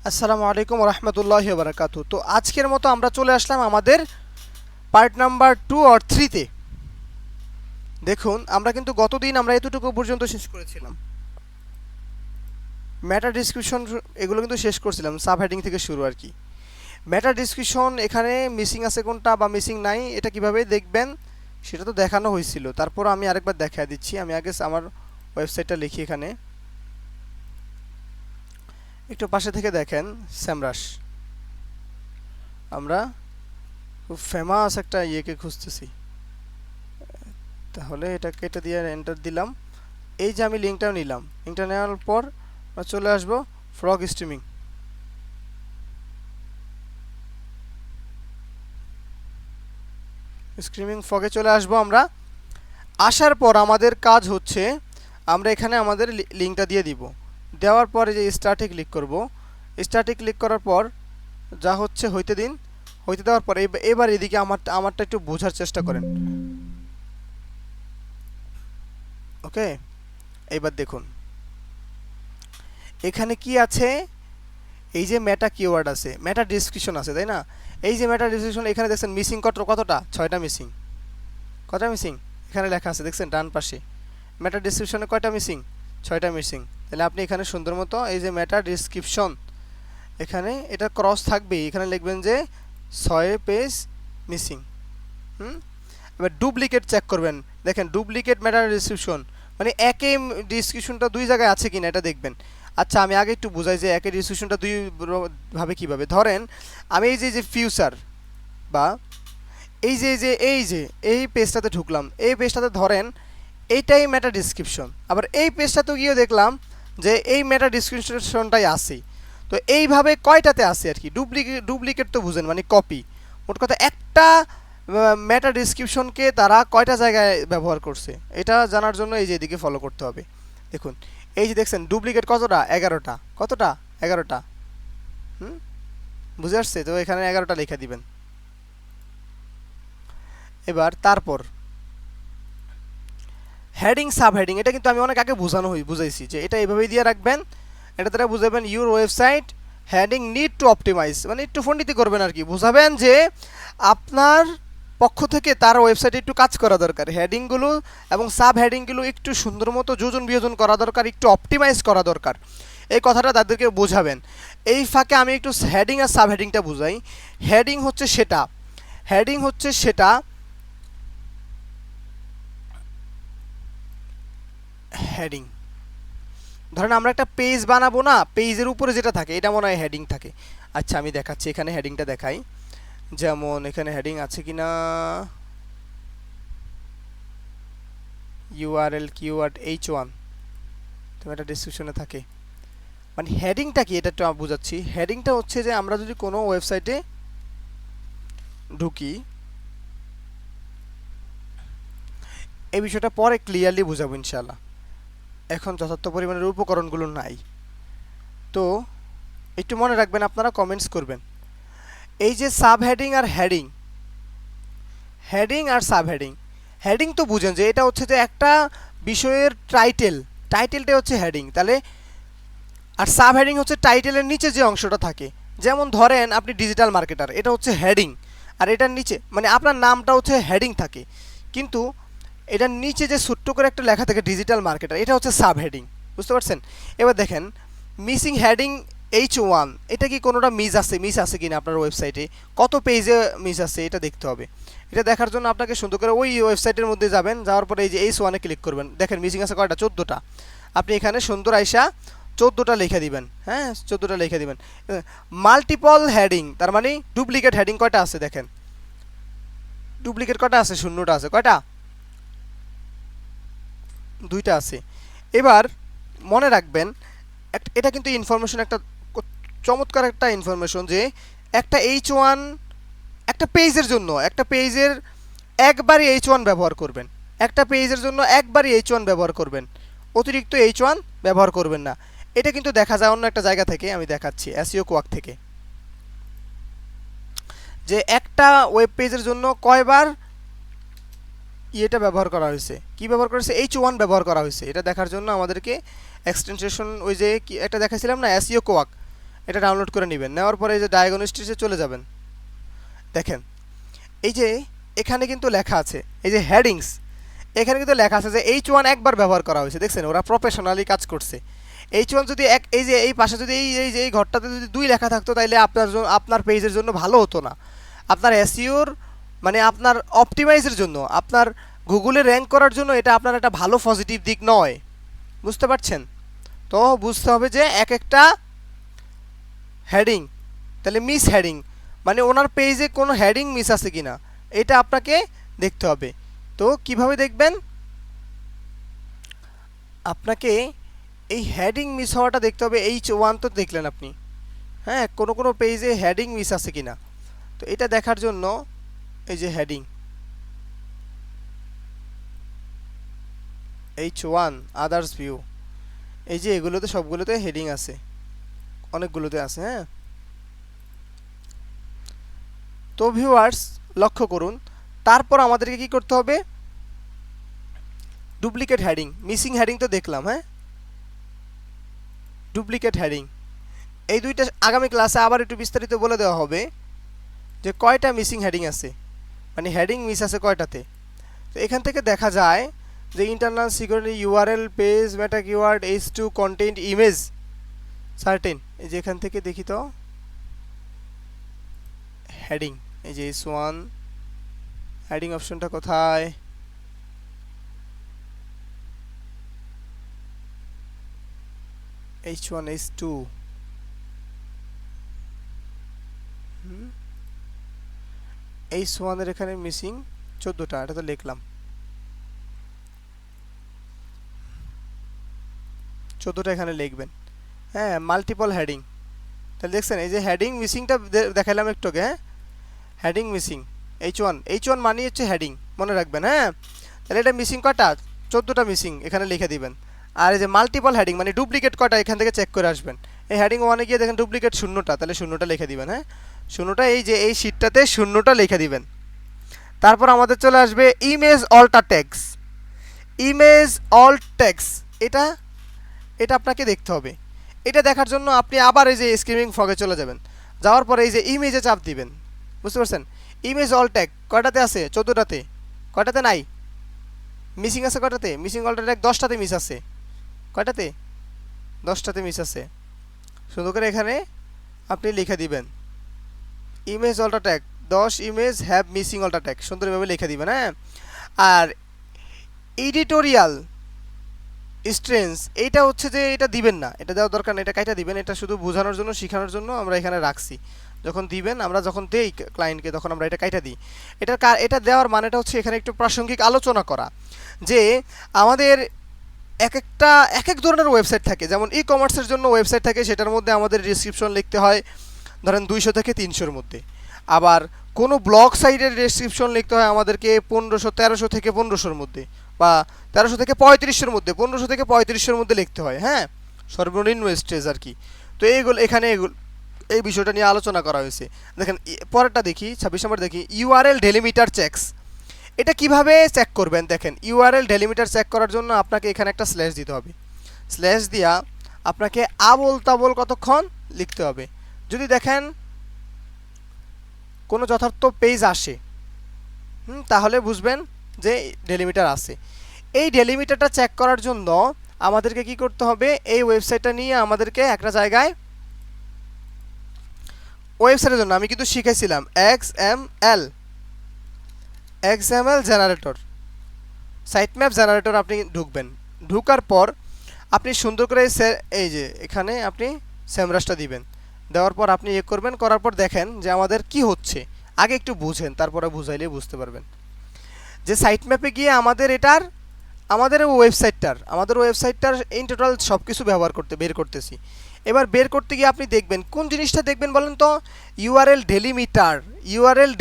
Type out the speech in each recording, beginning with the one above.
আসসালামু আলাইকুম রহমতুল্লাহি ওয়া বারাকাতুহু। তো আজকের মতো আমরা চলে আসলাম আমাদের পার্ট নাম্বার 2 অর 3 তে। দেখুন আমরা কিন্তু গতদিন আমরা এতটুকু পর্যন্ত শেষ করেছিলাম, ম্যাটার ডিসক্রিপশন এগুলো কিন্তু শেষ করছিলাম, সাব হেডিং থেকে শুরু আর কি। ম্যাটার ডিসক্রিপশন এখানে মিসিং আছে কোনটা বা মিসিং নাই এটা কিভাবে দেখবেন সেটা তো দেখানো হয়েছিল, তারপর আমি আরেকবার দেখায় দিচ্ছি। আমি আগে আমার ওয়েবসাইটটা লিখি, এখানে একটু পাশে থেকে দেখেন স্যামরাশ। আমরা খুব ফেমাস একটা ইয়েকে খুঁজতেছি, তাহলে এটাকে এটা দিয়ে এন্টার দিলাম। এই যে আমি লিঙ্কটাও নিলাম, লিঙ্কটা নেওয়ার পর চলে আসবো ফ্রগ স্ট্রিমিং। স্ট্রিমিং ফ্রগে চলে আসবো আমরা। আসার পর আমাদের কাজ হচ্ছে আমরা এখানে আমাদের লিঙ্কটা দিয়ে দিব। দেওয়ার পরে যে স্টার্টে ক্লিক করব, স্টার্টে ক্লিক করার পর যা হচ্ছে হইতে দিন। হইতে দেওয়ার পর এবার এদিকে আমারটা একটু বোঝার চেষ্টা করেন। ওকে, এইবার দেখুন এখানে কি আছে। এই যে মেটা কিওয়ার্ড আছে, মেটা ডেসক্রিপশন আছে, তাই না? এই যে মেটা ডেসক্রিপশন এখানে দেখছেন মিসিং কতটা 6টা মিসিং। কয়টা মিসিং এখানে লেখা আছে দেখছেন ডান পাশে। মেটা ডেসক্রিপশনে কয়টা মিসিং? 6টা মিসিং। তাহলে আপনি এখানে সুন্দর মতো এই যে মেটা ডেসক্রিপশন এখানে এটা ক্রস থাকবে, এখানে লিখবেন যে 6 পেজ মিসিং। এবার ডুপ্লিকেট চেক করবেন, দেখেন ডুপ্লিকেট মেটা ডেসক্রিপশন মানে একই ডিসক্রিপশনটা দুই জায়গায় আছে কিনা এটা দেখবেন। আচ্ছা আমি আগে একটু বুঝাই যে একই ডিসক্রিপশনটা দুই ভাবে কিভাবে। ধরেন আমি এই যে ফিউচার বা এই পেজটাতে ঢুকলাম, এই পেজটাতে ধরেন এইটাই মেটা ডিসক্রিপশন, আবার এই পেজটাতে গিয়ে দেখলাম যে এই মেটা ডিসক্রিপশনটাই আছে। তো এইভাবে কয়টাতে আছে আর কি, ডুপ্লিকেট তো বুঝেন মানে কপি। মোট কথা একটা মেটা ডিসক্রিপশনকে তারা কয়টা জায়গায় ব্যবহার করছে এটা জানার জন্য এই যে এদিকে ফলো করতে হবে। দেখুন এই যে দেখছেন ডুপ্লিকেট কতটা? 11টা। কতটা? 11টা। বুঝে আসছে তো? এখানে 11টা লিখে দিবেন। এবার তারপর হেডিং সাব হেডিং, এটা কিন্তু আমি অনেক আগে বুঝাইছি যে এটা এইভাবেই দিয়ে রাখবেন। এটা দ্বারা বুঝাবেন your website heading need to optimise, মানে একটু ফন্ডিতি করবেন আর কি। বুঝাবেন যে আপনার পক্ষ থেকে তার ওয়েবসাইটে একটু কাজ করা দরকার, হেডিংগুলো এবং সাব হেডিংগুলো একটু সুন্দর মতো যোজন বিয়োজন করা দরকার, একটু অপটিমাইজ করা দরকার। এই কথাটা তাদেরকে বোঝাবেন। এই ফাঁকে আমি একটু হেডিং আর সাব হেডিংটা বুঝাই। হেডিং হচ্ছে সেটা হেডিং ধরেন আমরা একটা পেজ বানাবো না, পেজের উপরে যেটা থাকে এটা মনে হয় হেডিং থাকে। আচ্ছা আমি দেখাচ্ছি, এখানে হেডিংটা দেখাই। যেমন এখানে হেডিং আছে কিনা, ইউআরএল কিওয়ার্ড H1 তো এটা ডেসক্রিপশনে থাকে। মানে হেডিংটা কি এটা একটু আমি বুঝাচ্ছি। হেডিংটা হচ্ছে যে আমরা যদি কোনো ওয়েবসাইটে ঢুকি, এই বিষয়টা পরে ক্লিয়ারলি বুঝাবো ইনশাআল্লাহ, এখন যথার্থ পরিমাণের উপকরণগুলো নাই। তো একটু মনে রাখবেন, আপনারা কমেন্টস করবেন। এই যে সাব হেডিং আর সাব হেডিং তো বুঝেন যে এটা হচ্ছে যে একটা বিষয়ের টাইটেলটা হচ্ছে হেডিং, তাহলে আর সাব হেডিং হচ্ছে টাইটেলের নিচে যে অংশটা থাকে। যেমন ধরেন আপনি ডিজিটাল মার্কেটার, এটা হচ্ছে হেডিং, আর এটার নিচে মানে আপনার নামটা হচ্ছে হেডিং থাকে, কিন্তু এটার নিচে যে ছোট্ট করে একটা লেখা থাকে ডিজিটাল মার্কেটার, এটা হচ্ছে সাব হেডিং। বুঝতে পারছেন? এবার দেখেন মিসিং হেডিং H1, এটা কি কোনোটা মিস আছে কিনা আপনার ওয়েবসাইটে, কত পেজে মিস আছে এটা দেখতে হবে। এটা দেখার জন্য আপনাকে সুন্দর করে ওই ওয়েবসাইটের মধ্যে যাবেন, যাওয়ার পরে এই যে H1-এ ক্লিক করবেন। দেখেন মিসিং আছে কয়টা? 14টা। আপনি এখানে সুন্দর আইসা 14টা লিখে দিবেন। হ্যাঁ 14টা লিখে দিবেন। মাল্টিপল হেডিং তার মানে ডুপ্লিকেট হেডিং কয়টা আছে দেখেন, ডুপ্লিকেট কয়টা আছে? 0টা আছে। কয়টা? 2টা আছে। এবার মনে রাখবেন এটা কিন্তু ইনফরমেশন, একটা চমৎকার একটা ইনফরমেশন যে একটা H1 একটা পেজের একবারই H1 ব্যবহার করবেন, একটা পেজের জন্য একবারই H1 ব্যবহার করবেন, অতিরিক্ত H1 ব্যবহার করবেন না। এটা কিন্তু দেখা যায় অন্য একটা জায়গা থেকে, আমি দেখাচ্ছি SEO কোয়াক থেকে, যে একটা ওয়েব পেজের জন্য কয়বার এটা ব্যবহার করা হয়েছে, কি ব্যবহার করা হয়েছে? H1 ব্যবহার করা হয়েছে। এটা দেখার জন্য আমাদেরকে এক্সটেনশন ওই যে একটা দেখাছিলাম না SEO কোয়াক, এটা ডাউনলোড করে নেবেন, নেওয়ার পরে এই যে ডায়াগনস্টিসে চলে যাবেন। দেখেন এই যে এখানে কিন্তু লেখা আছে, এই যে হেডিংস, এখানে কিন্তু লেখা আছে যে H1 একবার ব্যবহার করা হয়েছে। দেখছেন ওরা প্রফেশনালি কাজ করছে। H1 যদি এক, এই যে এই পাশে যদি এই যে এই ঘরটাতে যদি 2 লেখা থাকতো তাহলে আপনার পেজের জন্য ভালো হতো না। আপনার এসইওর মানে আপনার অপটিমাইজের জন্য, আপনার গুগলে র্যাঙ্ক করার জন্য এটা আপনার একটা ভালো পজিটিভ দিক নয়। বুঝতে পারছেন? তো বুঝতে হবে যে এক একটা হেডিং, তাহলে মিস হেডিং মানে ওনার পেজে কোনো হেডিং মিস আছে কিনা এটা আপনাকে দেখতে হবে। তো কিভাবে দেখবেন? আপনাকে এই হেডিং মিস হওয়াটা দেখতে হবে। H1 তো দেখলেন আপনি, হ্যাঁ, কোনো পেজে হেডিং মিস আছে কিনা। তো এটা দেখার জন্য এই যে হেডিং H1 আদার্স ভিউ, এই যে এগুলোতে সবগুলোতে হেডিং আছে, অনেকগুলোতে আছে। হ্যাঁ, তো ভিউয়ার্স লক্ষ্য করুন, তারপর আমাদেরকে কি করতে হবে? ডুপ্লিকেট হেডিং, মিসিং হেডিং তো দেখলাম, হ্যাঁ, ডুপ্লিকেট হেডিং এই দুইটা আগামী ক্লাসে আবার একটু বিস্তারিত বলে দেওয়া হবে যে কয়টা মিসিং হেডিং আছে, মানে হেডিং মিস আছে কয়টাতে। তো এখান থেকে দেখা যায় যে internal security, URL, page meta keyword, H2 content, image certain. এই যে এখান থেকে দেখি তো হেডিং, এই যে H1 হেডিং অপশনটা কোথায়? H1 H2 H1 এর এখানে মিসিং 14টা, এটা তো লিখলাম 14টা এখানে লিখবেন। হ্যাঁ, মাল্টিপল হেডিং, তাহলে দেখছেন এই যে হেডিং মিসিংটা দেখালাম একটু আগে। হ্যাঁ, হেডিং মিসিং H1 মানে হচ্ছে হেডিং, মনে রাখবেন। হ্যাঁ, তাহলে এটা মিসিং কয়টা? 14টা মিসিং এখানে লিখে দিবেন। আর এই যে মাল্টিপল হেডিং মানে ডুপ্লিকেট কয়টা এখান থেকে চেক করে আসবেন। এই হেডিং 1-এ গিয়ে দেখেন ডুপ্লিকেট 0টা, তাহলে 0টা লিখে দিবেন। হ্যাঁ, 0টা এই যে এই শীটটাতে 0টা লিখে দিবেন। তারপর আমাদের চলে আসবে image alter tags. Image alt tags এটা এটা আপনাকে দেখতে হবে। এটা দেখার জন্য আপনি আবার এই যে স্ক্রিমিং ফগে চলে যাবেন, যাওয়ার পরে এই যে ইমেজে চাপ দিবেন। বুঝতে পারছেন? ইমেজ অল ট্যাগ কয়টাতে আছে? 14টাতে। কয়টাতে নাই? মিসিং আছে কয়টাতে? মিসিং অল ট্যাগ 10টাতে মিস আছে। কয়টাতে? 10টাতে মিস আছে। সুন্দর করে এখানে আপনি লিখে দিবেন image alter tag 10 image have missing alter tag, সুন্দরভাবে লিখে দিবেন। হ্যাঁ, আর এডিটোরিয়াল স্ট্রেন্স এইটা হচ্ছে যে এটা দিবেন না, এটা দেওয়ার দরকার নেই, এটা কাইটা দিবেন। এটা শুধু বোঝানোর জন্য, শেখানোর জন্য আমরা এখানে রাখছি। যখন দিবেন, আমরা যখন দেই ক্লায়েন্টকে তখন আমরা এটা কাইটা দিই। এটা দেওয়ার মানেটা হচ্ছে এখানে একটু প্রাসঙ্গিক আলোচনা করা, যে আমাদের এক এক ধরনের ওয়েবসাইট থাকে। যেমন ই কমার্সের জন্য ওয়েবসাইট থাকে, সেটার মধ্যে আমাদের ডেসক্রিপশন লিখতে হয় ধরেন 200 থেকে 300-র মধ্যে। আবার কোনো ব্লগ সাইটের ডেসক্রিপশন লিখতে হয় আমাদেরকে 1500, 1300 থেকে 1500-র মধ্যে, বা 1300 থেকে 3500-এর মধ্যে, 1500 থেকে 3500-এর মধ্যে লিখতে হয়। হ্যাঁ, সর্বনিম্ন স্টেজ আর কি। তো এইগুলো এখানে এই বিষয়টা নিয়ে আলোচনা করা হয়েছে। দেখেন পরেরটা দেখি, 26 নম্বর দেখি, ইউআরএল ডেলিমিটার চেকস। এটা কিভাবে চেক করবেন? দেখেন ইউআরএল ডেলিমিটার চেক করার জন্য আপনাকে এখানে একটা স্ল্যাশ দিতে হবে। স্ল্যাশ দিয়া আপনাকে আবোল তাবোল কতক্ষণ লিখতে হবে। যদি দেখেন কোনো যথার্থ পেজ আসে, তাহলে বুঝবেন যে ডেলিমিটার আছে। এই ডেলিমিটারটা চেক করার জন্য আমাদেরকে কি করতে হবে? এই ওয়েবসাইটটা নিয়ে আমাদেরকে একটা জায়গায়, ওয়েবসাইটের জন্য আমি কিন্তু শিখেছিলাম XML generator, site map generator আপনি ঢুকবেন। ঢুকার পর আপনি সুন্দর করে এই যে এখানে আপনি সেমরাসটা দিবেন। দেওয়ার পর আপনি করবেন, করার পর দেখেন যে আমাদের কি হচ্ছে। আগে একটু বুঝেন, তারপরে বুঝাইলে বুঝতে পারবেন যে সাইট ম্যাপে গিয়ে আমাদের ওয়েবসাইটটার ইন টোটাল সব কিছু বের করতেছি। এবার বের করতে গিয়ে আপনি দেখবেন কোন জিনিসটা দেখবেন বলেন তো? ইউআরএল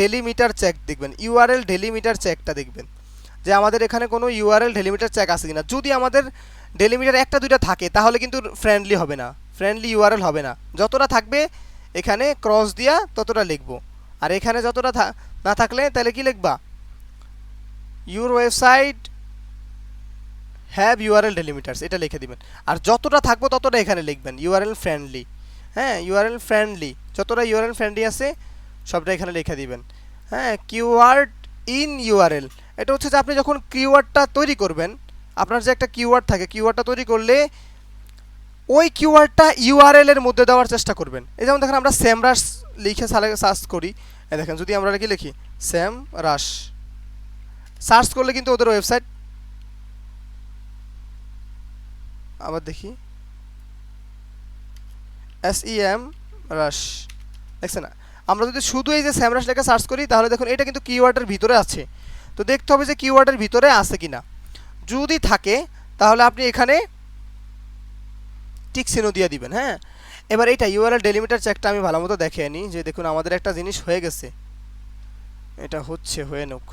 ডেলিমিটার চেক দেখবেন। ইউআরএল ডেলিমিটার চেকটা দেখবেন যে আমাদের এখানে কোনো ইউআরএল ডেলিমিটার চেক আছে কিনা। যদি আমাদের ডেলিমিটার একটা দুইটা থাকে তাহলে কিন্তু ফ্রেন্ডলি হবে না, ফ্রেন্ডলি ইউআরএল হবে না। যতটা থাকবে এখানে ক্রস দিয়া ততটা লিখবো, আর এখানে যতটা না থাকলে তাহলে কি লিখবা? ইউর ওয়েবসাইট হ্যাভ ইউআরএল ডেলিমিটার্স, এটা লিখে দিবেন। আর যতটা থাকবো ততটা এখানে লিখবেন ইউআরএল ফ্রেন্ডলি। হ্যাঁ, ইউআরএল ফ্রেন্ডলি, যতটা ইউআরএল ফ্রেন্ডলি আছে সবটা এখানে লিখে দিবেন। হ্যাঁ, কিওয়ার্ড ইন ইউআরএল, এটা হচ্ছে যে আপনি যখন কিওয়ার্ডটা তৈরি করবেন, আপনার যে একটা কিওয়ার্ড থাকে, কিওয়ার্ডটা তৈরি করলে ওই কিওয়ার্ডটা ইউআরএল এর মধ্যে দেওয়ার চেষ্টা করবেন। এই যেমন দেখেন আমরা সেমরাশ লিখে সার্চ করি, দেখেন যদি আমরা কি লিখি সেমরাশ, সার্চ করলে কিন্তু ওদের ওয়েবসাইট, আবার দেখি SEM রাশ, দেখছেন না? আমরা যদি শুধু এই যে সেমরাশ লেখা সার্চ করি তাহলে দেখুন এটা কিন্তু কিওয়ার্ডের ভিতরে আছে। তো দেখতে হবে যে কিওয়ার্ডের ভিতরে আছে কিনা, যদি থাকে তাহলে আপনি এখানে টিক চিহ্ন দিয়ে দিবেন। হ্যাঁ, এবার এইটা ইউআরএল ডেলিমিটার চেকটা আমি ভালো মতো দেখে আনি, যে দেখুন আমাদের একটা জিনিস হয়ে গেছে, এটা হচ্ছে হয়ে নোক,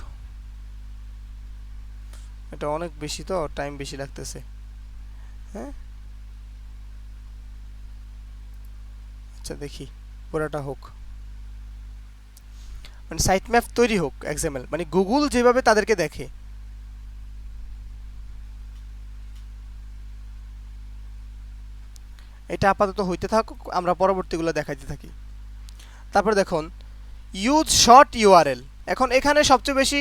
এটা অনেক বেশি তো টাইম বেশি লাগতেছে। হ্যাঁ, আচ্ছা দেখি পুরাটা হোক, মানে সাইট ম্যাপ তৈরি হোক এক্সএমএল, মানে গুগল যেভাবে তাদেরকে দেখে। এটা আপাতত হইতে থাকুক, আমরা পরবর্তীগুলো দেখাইতে থাকি। তারপর দেখুন ইউজ শর্ট ইউআরএল, এখন এখানে সবচেয়ে বেশি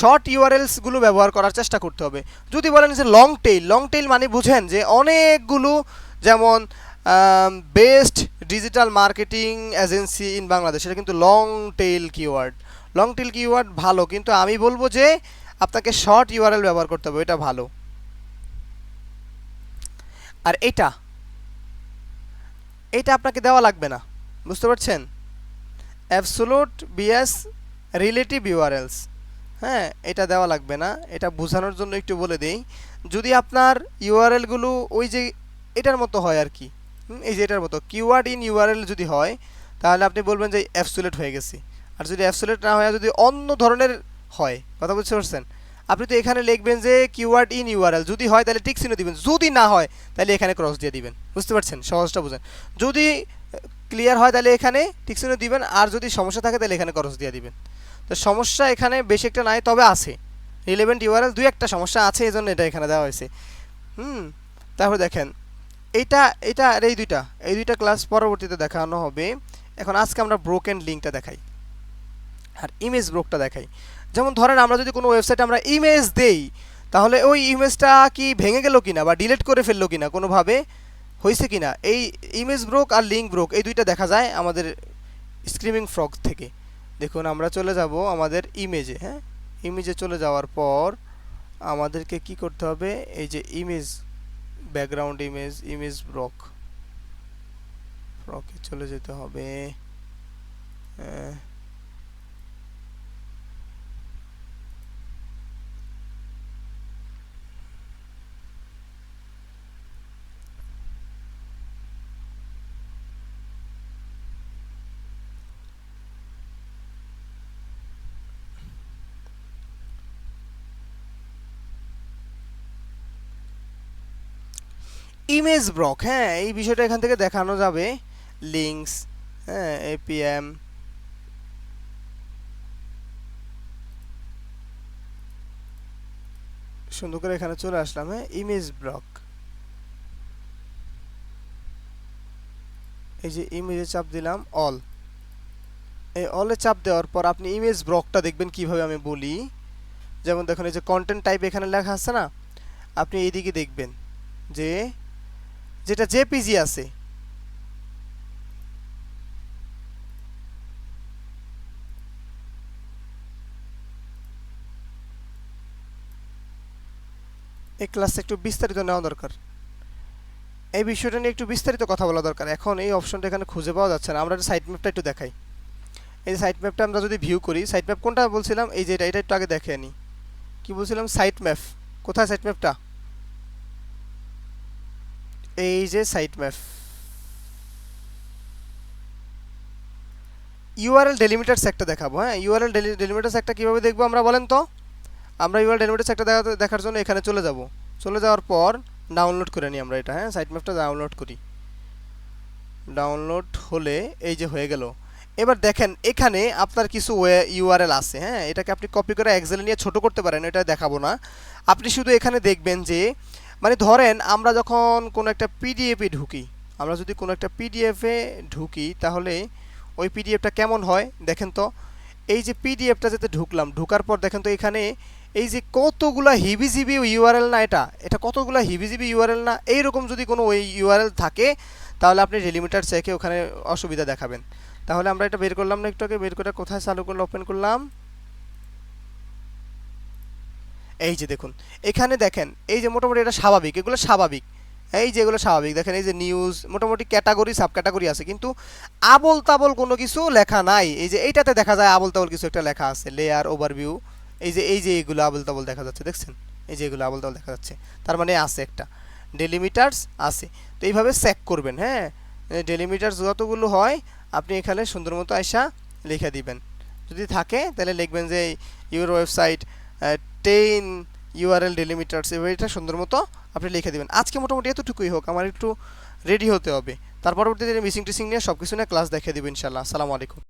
শর্ট ইউআরএলস গুলো ব্যবহার করার চেষ্টা করতে হবে। যদি বলেন যে লং টেইল, লং টেইল মানে বুঝেন যে অনেকগুলো, যেমন best digital marketing agency in Bangladesh, এটা কিন্তু long tail keyword. Long tail keyword ভালো, কিন্তু আমি বলবো যে আপনাকে শর্ট ইউআরএল ব্যবহার করতে হবে, এটা ভালো। আর এটা আপনাকে দেওয়া লাগবে না, বুঝতে পারছেন? অ্যাবসোলুট বিএস রিলেটিভ ইউআরএলস, হ্যাঁ এটা দেওয়া লাগবে না, এটা বোঝানোর জন্য একটু বলে দেই। যদি আপনার ইউআরএলগুলো ওই যে এটার মতো হয় আর কি, এই যে এটার মতো কিওয়ার্ড ইন ইউআরএল যদি হয় তাহলে আপনি বলবেন যে অ্যাবসোলিউট হয়ে গেছে। আর যদি অ্যাবসোলিউট না হয়, যদি অন্য ধরনের হয়, কথা বুঝতে পারছেন, আপনি তো এখানে লিখবেন যে কিওয়ার্ড ইন ইউআরএল, যদি হয় তাহলে টিক চিহ্ন দিবেন, যদি না হয় তাহলে এখানে ক্রস দিয়ে দিবেন। বুঝতে পারছেন? সহজটা বুঝেন। যদি ক্লিয়ার হয় তাহলে এখানে টিক চিহ্ন দিবেন, আর যদি সমস্যা থাকে তাহলে এখানে ক্রস দিয়ে দিবেন। তো সমস্যা এখানে বেশি একটা নাই, তবে আছে রিলেভেন্ট ইউআরএল দুই একটা সমস্যা আছে, এই জন্য এটা এখানে দেওয়া হয়েছে। তারপর দেখেন এটা আর এই দুইটা ক্লাস পরবর্তীতে দেখানো হবে। এখন আজকে আমরা ব্রোকেন লিঙ্কটা দেখাই আর ইমেজ ব্রোকটা দেখাই। যেমন ধরেন আমরা যদি কোনো ওয়েবসাইটে আমরা ইমেজ দেই, তাহলে ওই ইমেজটা কি ভেঙে গেল কিনা বা ডিলিট করে ফেললো কিনা, কোনোভাবে হয়েছে কিনা, এই ইমেজ ব্রোক আর লিঙ্ক ব্রোক এই দুইটা দেখা যায় আমাদের স্ক্রিমিং ফ্রগ থেকে। দেখুন আমরা চলে যাব আমাদের ইমেজে। হ্যাঁ, ইমেজে চলে যাওয়ার পর আমাদেরকে কি করতে হবে, এই যে ইমেজ ব্যাকগ্রাউন্ড ইমেজ ব্রকে চলে যেতে হবে। ইমেজ ব্লক, হ্যাঁ এই বিষয়টা এখান থেকে দেখানো যাবে। লিঙ্কস, হ্যাঁ এপিএম, সুন্দর করে এখানে চলে আসলাম। হ্যাঁ, ইমেজ ব্লক, এই যে ইমেজে চাপ দিলাম অল, এই অলে চাপ দেওয়ার পর আপনি ইমেজ ব্লকটা দেখবেন কিভাবে আমি বলি। যেমন দেখুন এই যে কন্টেন্ট টাইপ এখানে লেখা আছে না, আপনি এইদিকে দেখবেন যে যেটা জেপিজি আছে, এই ক্লাসে একটু বিস্তারিত নেওয়া দরকার, এই বিষয়টা নিয়ে একটু বিস্তারিত কথা বলা দরকার। এখন এই অপশনটা এখানে খুঁজে পাওয়া যাচ্ছে না, আমরা সাইট ম্যাপটা একটু দেখাই। এই সাইট ম্যাপটা আমরা যদি ভিউ করি, সাইট ম্যাপ কোনটা বলছিলাম, এই যে এটা একটু আগে দেখে আনি, কি বলছিলাম, সাইট ম্যাপ। কোথায় সাইট ম্যাপটা? এই যে সাইট ম্যাপ, ইউআরএল ডেলিমিটারস একটা দেখাবো। হ্যাঁ, ইউআরএল ডেলিমিটারস একটা কিভাবে দেখবো আমরা, বলেন তো? আমরা ইউআরএল ডেলিমিটারস একটা দেখার জন্য এখানে চলে যাব, চলে যাওয়ার পর ডাউনলোড করে নিই আমরা এটা। হ্যাঁ, সাইট ম্যাপটা ডাউনলোড করি, ডাউনলোড হলে এই যে হয়ে গেল। এবার দেখেন এখানে আপনার কিছু ইউআরএল আছে। হ্যাঁ, এটাকে আপনি কপি করে এক্সেলে নিয়ে ছোট করতে পারেন, এটা দেখাবো না। আপনি শুধু এখানে দেখবেন যে, মানে ধরেন আমরা যখন কোনো একটা পিডিএফে ঢুকি, আমরা যদি কোনো একটা পিডিএফে ঢুকি তাহলে ওই পিডিএফটা কেমন হয় দেখেন তো। এই যে পিডিএফটা যাতে ঢুকলাম, ঢোকার পর দেখেন তো এখানে এই যে কতগুলা হিবিজিবি ইউআরএল না, এটা কতগুলা হিবিজিবি ইউআরএল না। এইরকম যদি কোনো ওই ইউআরএল থাকে তাহলে আপনি ডেলিমিটার চেকে ওখানে অসুবিধা দেখাবেন। তাহলে আমরা এটা বের করলাম না, একটু আগে বের করে কোথায় চালু করলে ওপেন করলাম, এই যে দেখুন এখানে দেখেন এই যে মোটামুটি এটা স্বাভাবিক, এগুলো স্বাভাবিক, এই যে এগুলো স্বাভাবিক। দেখেন এই যে নিউজ, মোটামুটি ক্যাটাগরি সাব ক্যাটাগরি আছে, কিন্তু আবল তাবল কোনো কিছু লেখা নাই। এই যে এইটাতে দেখা যায় আবল তাবল কিছু একটা লেখা আছে, লেয়ার ওভারভিউ, এই যে এগুলো আবল তাবল দেখা যাচ্ছে, দেখছেন এই যে এগুলো আবল তাবল দেখা যাচ্ছে, তার মানে আছে একটা ডেলিমিটার্স আছে। তো এইভাবে চেক করবেন, হ্যাঁ ডেলিমিটার্স যতগুলো হয় আপনি এখানে সুন্দর মতো আইসা লিখে দিবেন। যদি থাকে তাহলে লিখবেন যে ইউর ওয়েবসাইট 10 ইউআরএল ডেলিমিটার্স, এটা সুন্দর মতো আপনি লিখে দিবেন। আজকে মোটামুটি এতটুকুই হোক, আমার একটু রেডি হতে হবে, তার পরবর্তীতে মিসিং টিসিং নিয়ে সব কিছু নিয়ে ক্লাস দেখিয়ে দেবো ইনশাল্লাহ। আসসালামু আলাইকুম।